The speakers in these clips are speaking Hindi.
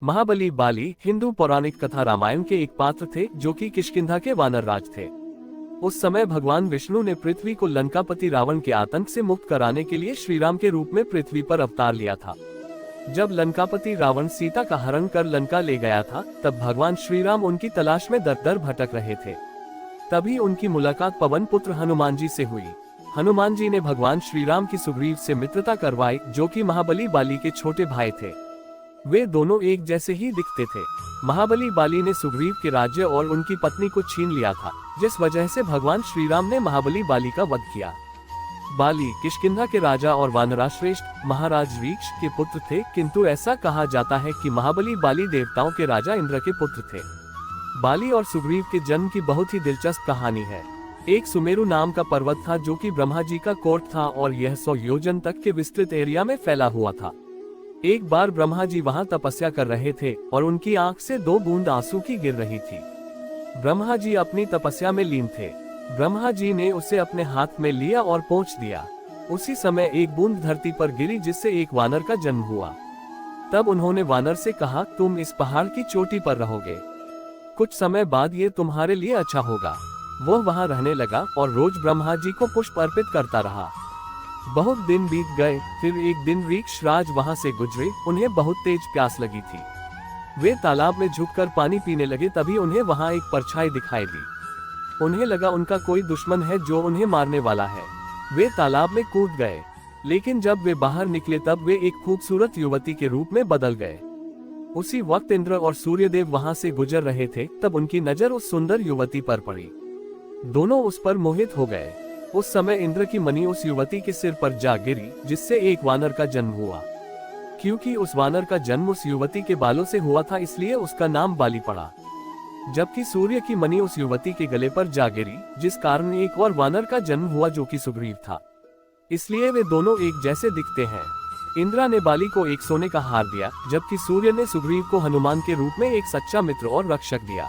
महाबली बाली हिंदू पौराणिक कथा रामायण के एक पात्र थे जो कि किष्किंधा के वानर राज थे। उस समय भगवान विष्णु ने पृथ्वी को लंकापति रावण के आतंक से मुक्त कराने के लिए श्रीराम के रूप में पृथ्वी पर अवतार लिया था। जब लंकापति रावण सीता का हरण कर लंका ले गया था, तब भगवान श्रीराम उनकी तलाश में दर दर भटक रहे थे। तभी उनकी मुलाकात पवन पुत्र हनुमान जी से हुई। हनुमान जी ने भगवान श्रीराम की सुग्रीव से मित्रता करवाई, जो कि महाबली बाली के छोटे भाई थे। वे दोनों एक जैसे ही दिखते थे। महाबली बाली ने सुग्रीव के राज्य और उनकी पत्नी को छीन लिया था, जिस वजह से भगवान श्रीराम ने महाबली बाली का वध किया। बाली किष्किंधा के राजा और वानराश्रेष्ठ महाराज रीक्ष के पुत्र थे, किंतु ऐसा कहा जाता है कि महाबली बाली देवताओं के राजा इंद्र के पुत्र थे। बाली और सुग्रीव के जन्म की बहुत ही दिलचस्प कहानी है। एक सुमेरु नाम का पर्वत था जो कि ब्रह्मा जी का कोर्ट था और यह 100 योजन तक के विस्तृत एरिया में फैला हुआ था। एक बार ब्रह्मा जी वहां तपस्या कर रहे थे और उनकी आंख से 2 बूंद आंसू की गिर रही थी। ब्रह्मा जी अपनी तपस्या में लीन थे। ब्रह्मा जी ने उसे अपने हाथ में लिया और पोंछ दिया। उसी समय एक बूंद धरती पर गिरी, जिससे एक वानर का जन्म हुआ। तब उन्होंने वानर से कहा, तुम इस पहाड़ की चोटी पर रहोगे। कुछ समय बाद ये तुम्हारे लिए अच्छा होगा। वह वहां रहने लगा और रोज ब्रह्मा जी को पुष्प अर्पित करता रहा। बहुत दिन बीत गए। फिर एक दिन रीक्ष राज वहां से गुजरे। उन्हें बहुत तेज प्यास लगी थी। वे तालाब में झुककर पानी पीने लगे। तभी उन्हें वहां एक परछाई दिखाई दी। उन्हें लगा उनका कोई दुश्मन है जो उन्हें मारने वाला है। वे तालाब में कूद गए, लेकिन जब वे बाहर निकले तब वे एक खूबसूरत युवती के रूप में बदल गए। उसी वक्त इंद्र और सूर्यदेव वहां से गुजर रहे थे। तब उनकी नजर उस सुंदर युवती पर पड़ी। दोनों उस पर मोहित हो गए। उस समय इंद्र की मणि उस युवती के सिर पर जा गिरी, जिससे एक वानर का जन्म हुआ। क्योंकि उस वानर का जन्म उस युवती के बालों से हुआ था, इसलिए उसका नाम बाली पड़ा। जबकि सूर्य की मणि उस युवती के गले पर जा गिरी, जिस कारण एक और वानर का जन्म हुआ जो कि सुग्रीव था। इसलिए वे दोनों एक जैसे दिखते हैं। इंद्र ने बाली को एक सोने का हार दिया, जबकि सूर्य ने सुग्रीव को हनुमान के रूप में एक सच्चा मित्र और रक्षक दिया।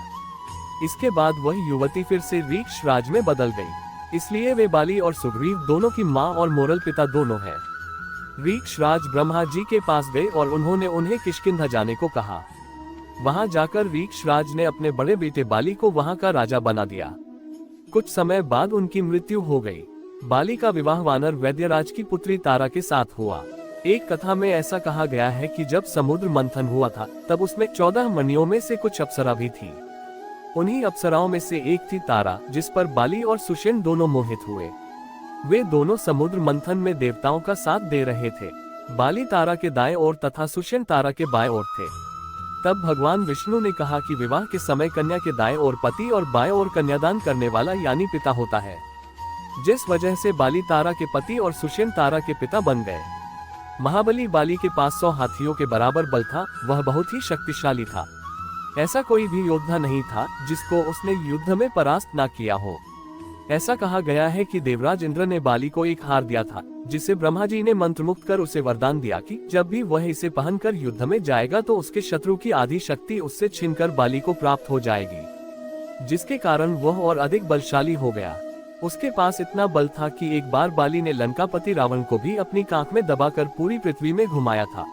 इसके बाद वह युवती फिर से रीक्ष राज में बदल गई। इसलिए वे बाली और सुग्रीव दोनों की माँ और मोरल पिता दोनों हैं। रीक्ष राज ब्रह्मा जी के पास गए और उन्होंने उन्हें किष्किंधा जाने को कहा। वहां जाकर रीक्ष राज ने अपने बड़े बेटे बाली को वहां का राजा बना दिया। कुछ समय बाद उनकी मृत्यु हो गई। बाली का विवाह वानर वैद्यराज की पुत्री तारा के साथ हुआ। एक कथा में ऐसा कहा गया है कि जब समुद्र मंथन हुआ था, तब उसमें 14 मणियों में से कुछ अप्सरा भी थी। उन्हीं अप्सराओं में से एक थी तारा, जिस पर बाली और सुषेण दोनों मोहित हुए। वे दोनों समुद्र मंथन में देवताओं का साथ दे रहे थे। बाली तारा के दाएं ओर तथा सुषेण तारा के बाएं ओर थे। तब भगवान विष्णु ने कहा कि विवाह के समय कन्या के दाएं ओर पति और बाएं ओर कन्यादान करने वाला यानी पिता होता है, जिस वजह से बाली तारा के पति और सुषेण तारा के पिता बन गए। महाबली बाली के पास 100 हाथियों के बराबर बल था। वह बहुत ही शक्तिशाली था। ऐसा कोई भी योद्धा नहीं था जिसको उसने युद्ध में परास्त ना किया हो। ऐसा कहा गया है कि देवराज इंद्र ने बाली को एक हार दिया था, जिसे ब्रह्मा जी ने मंत्रमुक्त कर उसे वरदान दिया कि जब भी वह इसे पहनकर युद्ध में जाएगा तो उसके शत्रु की आधी शक्ति उससे छीनकर बाली को प्राप्त हो जाएगी, जिसके कारण वह और अधिक बलशाली हो गया। उसके पास इतना बल था कि एक बार बाली ने लंकापति रावण को भी अपनी कांख में दबाकर पूरी पृथ्वी में घुमाया था।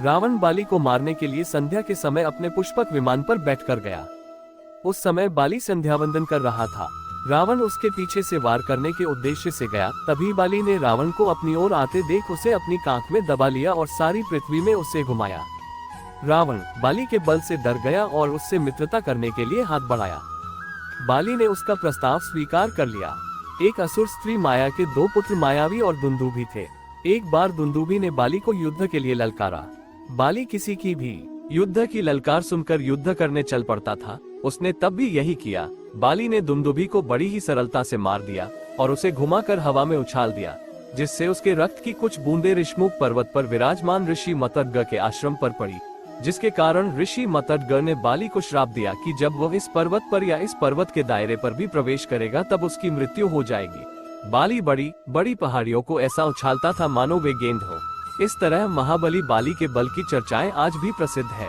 रावण बाली को मारने के लिए संध्या के समय अपने पुष्पक विमान पर बैठकर गया। उस समय बाली संध्या वंदन कर रहा था। रावण उसके पीछे से वार करने के उद्देश्य से गया। तभी बाली ने रावण को अपनी ओर आते देख उसे अपनी कांख में दबा लिया और सारी पृथ्वी में उसे घुमाया। रावण बाली के बल से डर गया और उससे मित्रता करने के लिए हाथ बढ़ाया। बाली ने उसका प्रस्ताव स्वीकार कर लिया। एक असुर स्त्री माया के 2 पुत्र मायावी और दुंदुभी थे। एक बार दुंदुभी ने बाली को युद्ध के लिए ललकारा। बाली किसी की भी युद्ध की ललकार सुनकर युद्ध करने चल पड़ता था। उसने तब भी यही किया। बाली ने दुंदुभी को बड़ी ही सरलता से मार दिया और उसे घुमाकर हवा में उछाल दिया, जिससे उसके रक्त की कुछ बूंदें ऋषमुख पर्वत पर विराजमान ऋषि मतर्ग के आश्रम पर पड़ी, जिसके कारण ऋषि मतर्ग ने बाली को श्राप दिया कि जब वह इस पर्वत पर या इस पर्वत के दायरे पर भी प्रवेश करेगा तब उसकी मृत्यु हो जाएगी। बाली बड़ी बड़ी पहाड़ियों को ऐसा उछालता था मानो वे गेंद हो। इस तरह महाबली बाली के बल की चर्चाएं आज भी प्रसिद्ध है।